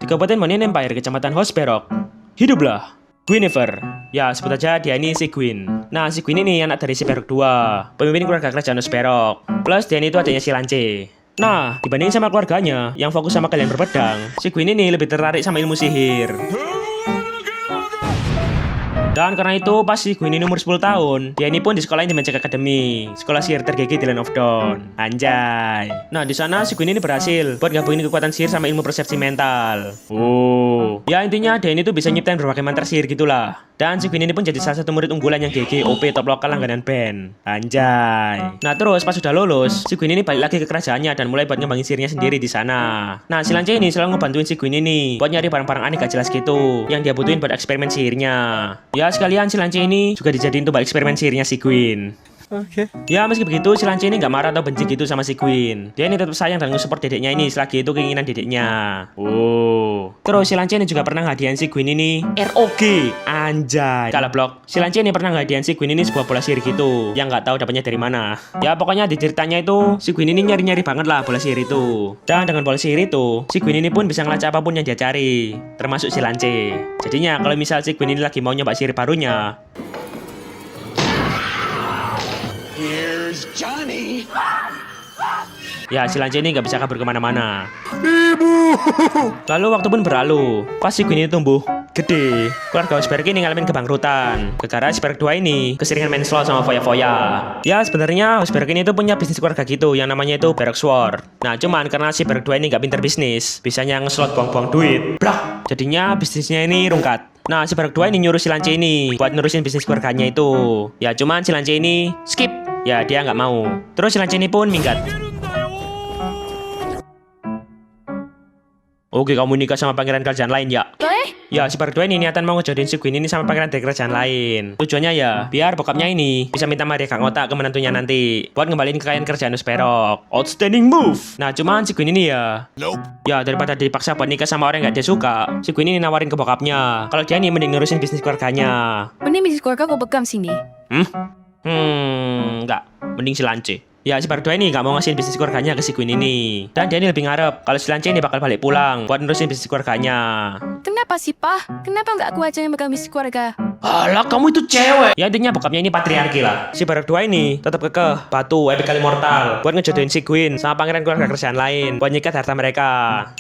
di Kabupaten Monin Empire, Kecamatan Hosberok, hiduplah Guinevere. Ya, sebut aja dia ini si Gwyn. Nah, si Gwyn ini anak dari si Berok II, pemimpin keluarga kerajaan Hosberok. Plus, dia ini itu adanya si Lance. Nah, dibanding sama keluarganya yang fokus sama kalian berpedang, si Gwyn ini lebih tertarik sama ilmu sihir. Dan karena itu pas si Gwyn ini umur 10 tahun, dia ini pun disekolahin di Magic Academy, sekolah sihir tergigih di Land of Dawn. Anjay. Nah, di sana si Gwyn ini berhasil buat gabungin kekuatan sihir sama ilmu persepsi mental. Oh. Ya intinya dia ini tuh bisa nyiptain berbagai mantra sihir gitulah. Dan si Gwyn ini pun jadi salah satu murid unggulan yang GG OP top lokal langganan band. Anjay. Nah, terus pas sudah lulus, si Gwyn ini balik lagi ke kerajaannya dan mulai buat ngembangin sihirnya sendiri di sana. Nah, si Lance ini selalu ngebantuin si Gwyn ini buat nyari barang-barang aneh gak jelas gitu yang dia butuhin buat eksperimen sihirnya. Ya, sekalian si Lance ini juga dijadiin tuh buat eksperimen sihirnya si Gwyn. Oke. Ya meski begitu si Lance ini gak marah atau benci gitu sama si Gwyn. Dia ini tetap sayang dan nge-support dedeknya ini selagi itu keinginan dedeknya. Oh. Terus si Lance ini juga pernah ngadiahin si Gwyn ini ROG. Anjay. Kalah blok. Si Lance ini pernah ngadiahin si Gwyn ini sebuah bola sihir gitu yang gak tahu dapatnya dari mana. Ya pokoknya di ceritanya itu si Gwyn ini nyari-nyari banget lah bola sihir itu. Dan dengan bola sihir itu si Gwyn ini pun bisa ngelacak apapun yang dia cari, termasuk si Lance. Jadinya kalau misal si Gwyn ini lagi mau nyoba sihir barunya, Here's Johnny. ya si Lance ini gak bisa kabur kemana-mana. Ibu. Lalu waktu pun berlalu. Pas si Gwyn ini tumbuh gede, keluarga Hosberg ini ngalamin kebangkrutan gara-gara si Berok II ini keseringan main slot sama foya-foya. Ya sebenarnya Hosberg ini tuh punya bisnis keluarga gitu yang namanya itu Berok Sword. Nah cuman karena si Berok II ini gak pinter bisnis, bisanya ngeslot buang-buang duit, blah, jadinya bisnisnya ini rungkat. Nah si Berok II ini nyuruh si Lance ini buat nerusin bisnis keluarganya itu. Ya cuman si Lance ini skip. Ya dia nggak mau. Terus si Lance ini pun minggat. Oke, kamu nikah sama pangeran kerajaan lain ya? Ya, si Berok II ini niatan mau ngejodohin si Gwyn ini sama pangeran dari kerajaan lain. Tujuannya ya, biar bokapnya ini bisa minta Maria Kang Otak ke menantunya nanti buat ngembaliin kekayaan kerajaan Hosberok. Outstanding move. Nah, cuman si Gwyn ini ya, ya daripada dipaksa buat nikah sama orang yang gak dia suka, si Gwyn ini nawarin ke bokapnya kalau dia ini mending ngurusin bisnis keluarganya. Mending bisnis keluarga kau pegang sini. Enggak. Mending si Lance. Ya, si Berok II ini gak mau ngasihin bisnis keluarganya ke si Gwyn ini. Dan dia ini lebih ngarep kalau si Lance ini bakal balik pulang buat nerusin bisnis keluarganya. Kenapa sih, Pak? Kenapa nggak aku aja yang pegang bisnis keluarga? Alah, kamu itu cewek. Ya intinya bokapnya ini patriarki lah. Si Berok II ini tetap kekeh batu epic kali mortal buat ngejodohin si Gwyn sama pangeran keluarga kerajaan lain buat nyikat harta mereka.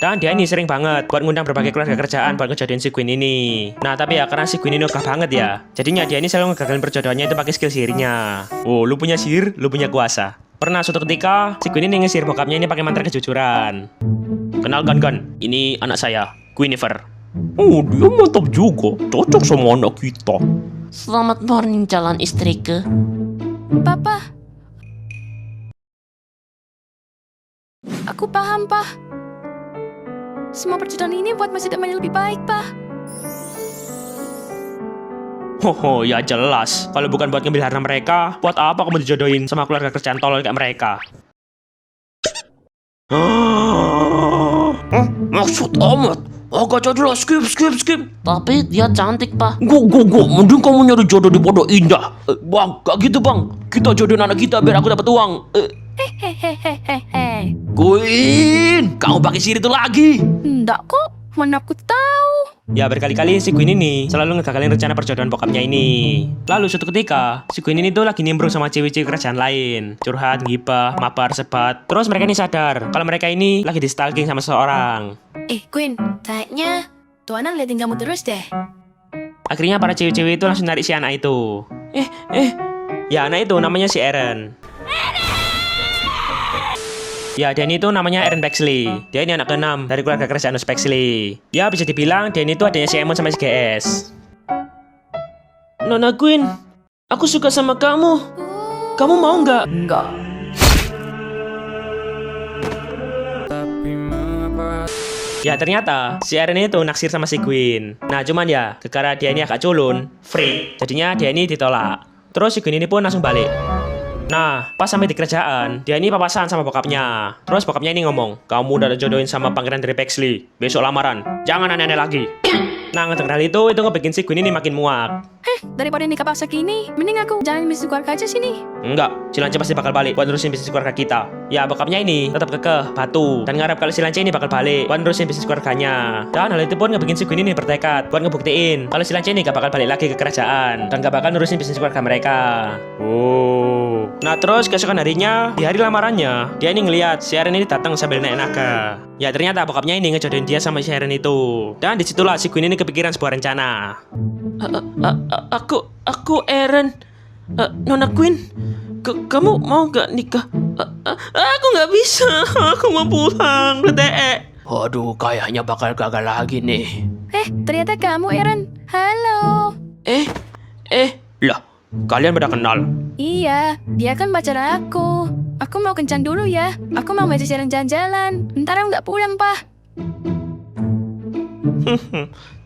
Dan dia ini sering banget buat ngundang berbagai keluarga kerajaan buat ngejodohin si Gwyn ini. Nah tapi ya karena si Gwyn ini ogah banget ya, jadinya dia ini selalu ngegagalin perjodohannya itu pakai skill sihirnya. Oh, lu punya sihir, lu punya kuasa. Pernah suatu ketika si Gwyn ini ngesihir bokapnya ini pakai mantra kejujuran. Kenalkan kan, ini anak saya, Guinevere. Oh, dia mantap juga. Cocok sama anak kita. Selamat morning calon istriku. Papa. Aku paham, Pak. Semua perjodohan ini buat masa depan yang lebih baik, Pak. Hoho, ya jelas. Kalau bukan buat ngambil harta mereka, buat apa kamu dijodohin sama keluarga kerjaan tolol kayak mereka? Maksud amat. Agak jadilah skip. Tapi dia cantik, Pak. Gue. Mending kamu nyari jodoh di Pondok Indah. Bang, gak gitu bang. Kita jodohin anak kita biar aku dapat uang. Hehehehehe. Gwyn, kamu pakai sihir itu lagi. Enggak kok, mana aku tahu. Ya berkali-kali si Gwyn ini selalu ngegagalin rencana perjodohan bokapnya ini. Lalu suatu ketika, si Gwyn ini tuh lagi nimbrung sama cewek-cewek kerajaan lain. Curhat, ngibah, mabar, sebat. Terus mereka ini sadar kalau mereka ini lagi di stalking sama seseorang. Gwyn, kayaknya tuh anak liatin kamu terus deh. Akhirnya para cewek-cewek itu langsung narik si anak itu. Ya anak itu namanya si Eren. Ya, dia ini tuh namanya Eren Pexley. Dia ini anak ke-6 dari keluarga kerajaan Pexley. Ya, bisa dibilang dia ini tuh adanya si Emon sama si GS. Nona Gwyn, aku suka sama kamu. Kamu mau nggak? Enggak. Ya, ternyata si Eren itu naksir sama si Gwyn. Nah, cuman ya, gara dia ini agak culun, freak. Jadinya dia ini ditolak. Terus si Gwyn ini pun langsung balik. Nah, pas sampai di kerajaan, dia ini papasan sama bokapnya. Terus bokapnya ini ngomong, kamu udah dijodohin sama pangeran dari Pexley. Besok lamaran, jangan aneh-aneh lagi. Nah, ngedenger hal itu ngebikin si Gwyn ini makin muak. Daripada nikah paksa gini, mending aku jalanin bisnis keluarga aja sini. Enggak, si Lance pasti bakal balik buat nerusin bisnis keluarga kita. Ya bokapnya ini tetap kekeh batu dan ngarep kalau si Lance ini bakal balik buat nerusin bisnis keluarganya. Dan hal itu pun ngebikin si Queen ini bertekad buat ngebuktiin kalau si Lance ini gak bakal balik lagi ke kerajaan dan gak bakal nerusin bisnis keluarga mereka. Oh. Nah terus keesokan harinya di hari lamarannya dia ini ngelihat si Eren ini datang sambil naik naga. Ya ternyata bokapnya ini ngejodohin dia sama si Eren itu. Dan disitulah si Queen ini kepikiran sebuah rencana. Aku Eren. Nona Queen, kamu mau gak nikah? Aku gak bisa. Aku mau pulang. Aduh, kayaknya bakal gagal lagi nih. Ternyata kamu, Eren. Halo. Lah, kalian udah kenal? Iya, dia kan pacar aku. Aku mau kencan dulu ya. Aku mau ngajak Eren jalan-jalan. Ntar aku nggak pulang, Pak.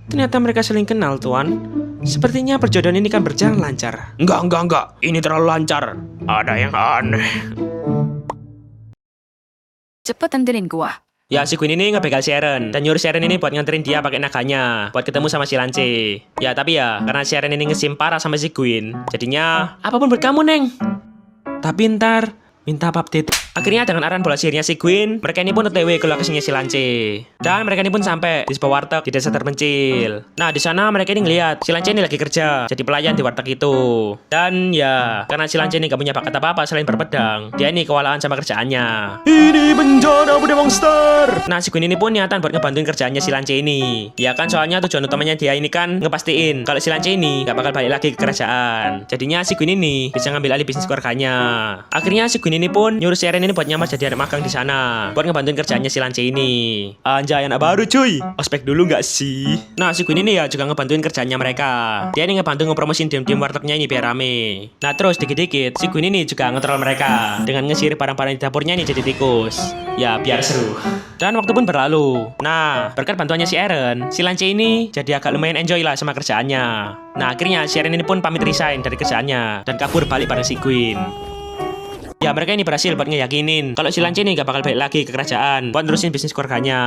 Ternyata mereka saling kenal, Tuan. Sepertinya perjodohan ini kan berjalan lancar. Enggak. Ini terlalu lancar. Ada yang aneh. Cepet anterin gua. Ya si Queen ini ngebegal si Eren dan nyuruh si Eren ini buat nganterin dia pakai naganya buat ketemu sama si Lance. Ya tapi ya karena si Eren ini ngesim parah sama si Queen, jadinya apapun buat kamu, Neng. Tapi ntar minta update. Akhirnya dengan arahan bola sihirnya si Queen, mereka ini pun OTW ke lokasinya si Lance. Dan mereka ini pun sampai di sebuah warteg di desa terpencil. Nah di sana mereka ini ngeliat si Lance ini lagi kerja jadi pelayan di warteg itu. Dan ya karena si Lance ini gak punya bakat apa-apa selain berpedang, dia ini kewalahan sama kerjaannya. Ini bencana bude monster. Nah si Queen ini pun niatan buat ngebantuin kerjaannya si Lance ini. Ya kan soalnya tujuan utamanya dia ini kan ngepastiin kalau si Lance ini gak bakal balik lagi ke kerajaan. Jadinya si Queen ini bisa ngambil alih bisnis keluarganya. Akhirnya si Queen ini pun nyuruh si Eren ini buat nyamar jadi anak magang di sana buat ngebantuin kerjaannya si Lance ini. Anjay anak baru cuy. Ospek dulu nggak sih? Nah si Queen ini ya juga ngebantuin kerjaannya mereka. Dia ini ngebantu ngepromosin tim-tim wartegnya ini biar rame. Nah terus dikit-dikit si Queen ini juga ngetrol mereka dengan ngesir barang-barang di dapurnya ini jadi tikus. Ya biar seru. Dan waktu pun berlalu. Nah berkat bantuannya si Eren, si Lance ini jadi agak lumayan enjoy lah sama kerjaannya. Nah akhirnya si Eren ini pun pamit resign dari kerjaannya dan kabur balik bareng si Queen. Ya mereka ini berhasil buat ngeyakinin kalau si Lance ini gak bakal balik lagi ke kerajaan buat nerusin bisnis keluarganya.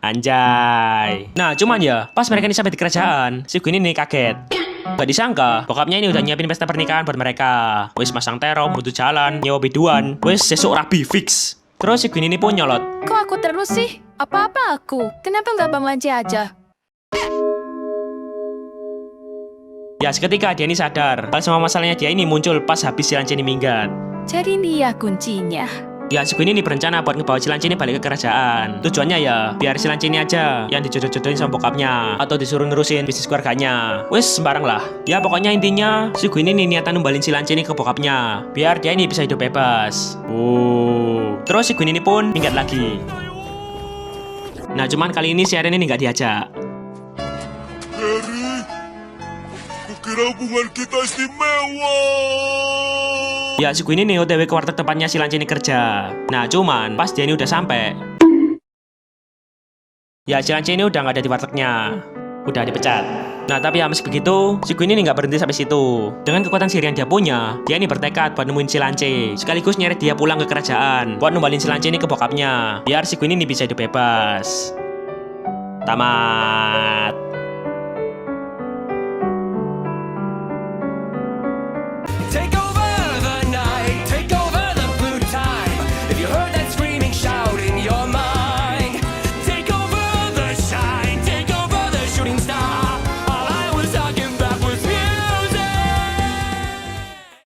Anjay. Nah cuman ya pas mereka ini sampai di kerajaan, si Queen ini kaget. Gak disangka bokapnya ini udah nyiapin pesta pernikahan buat mereka. Wis masang terong, butuh jalan, nyewa biduan. Wis sesuk rabi fix. Terus si Queen ini pun nyolot. Kok aku terus sih? Apa-apa aku? Kenapa nggak Bang Lance aja? Ya seketika dia ini sadar kalau semua masalahnya dia ini muncul pas habis si Lance ini minggat. Jadi dia kuncinya. Ya si Queen ini berencana buat ngebawa si Lance ini balik ke kerajaan. Tujuannya ya biar si Lance ini aja yang dijodoh-jodohin sama bokapnya atau disuruh nerusin bisnis keluarganya. Wes sembarang lah. Ya pokoknya intinya si Queen ini niatan numbalin si Lance ini ke bokapnya biar dia ini bisa hidup bebas. Terus si Queen ini pun minggat lagi. Nah cuman kali ini si Eren ini nggak diajak. Kukira hubungan kita istimewa. Ya si Queen ini OTW ke warteg tempatnya si Lance ini kerja. Nah cuman pas dia ini udah sampai, ya si Lance ini udah nggak ada di wartegnya, udah dipecat. Nah tapi ya meski begitu, si Queen ini nggak berhenti sampai situ. Dengan kekuatan sihir yang dia punya, dia ini bertekad buat nemuin si Lance, sekaligus nyeret dia pulang ke kerajaan buat numbalin si Lance ini ke bokapnya, biar si Queen ini bisa hidup bebas. Tamat.